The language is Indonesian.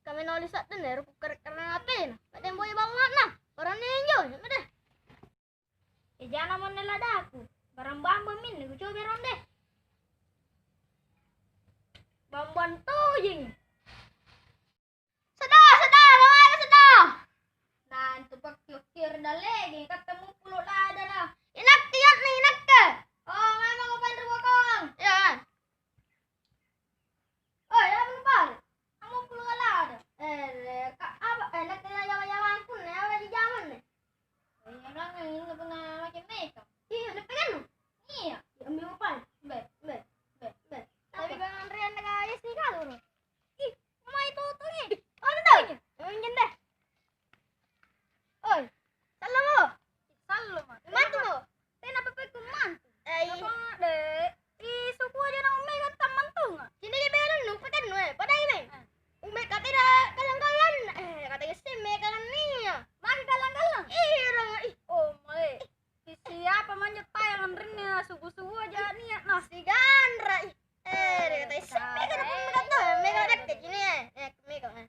kami nulis at din karena natin. Pwede mo banget nah. Orang ninyo, deh. Jangan mau nelada aku. Barang bambu min, gue coba beron deh. Bambuan tuh jing. Sedang, mana sedang? Nah, itu pakai kir dah lagi, ketemu pulau lada dah. Inak tiap nih, inak ke? Oh, memang apa yang terbakang? Ya. Oh, ya benar. Kamu pulau lada. Apa? Nak kena jawa-jawaan pun, ya udah di zaman nih. Ya kan, ini pernah makin makeup. Iya, udah pengen lu? Iya, ambil apa? Be. Tapi kan Andrian guys nih kan lu. Ih, mama itu tuh nih. Oh, tahu. Mungkin deh. Oi, salam lo. Salam. Mantu lo. Kenapa pakai mantu? Iya. Apa deh? Ih, suku aja nang mega taman tuh nggak? Sini dia bilang lu pakai nu pada ini. Ume kata dah kalang-kalang. Katanya sih me kalang nih. Makin galang-galang. Iya, orang. Oh, mulai. Siapa manjat tayangan rinnya suku-suku aja nih. Nah, Si Gandra. Dia katanya sih me kalang me kata me kalang deket sini. Me kalang.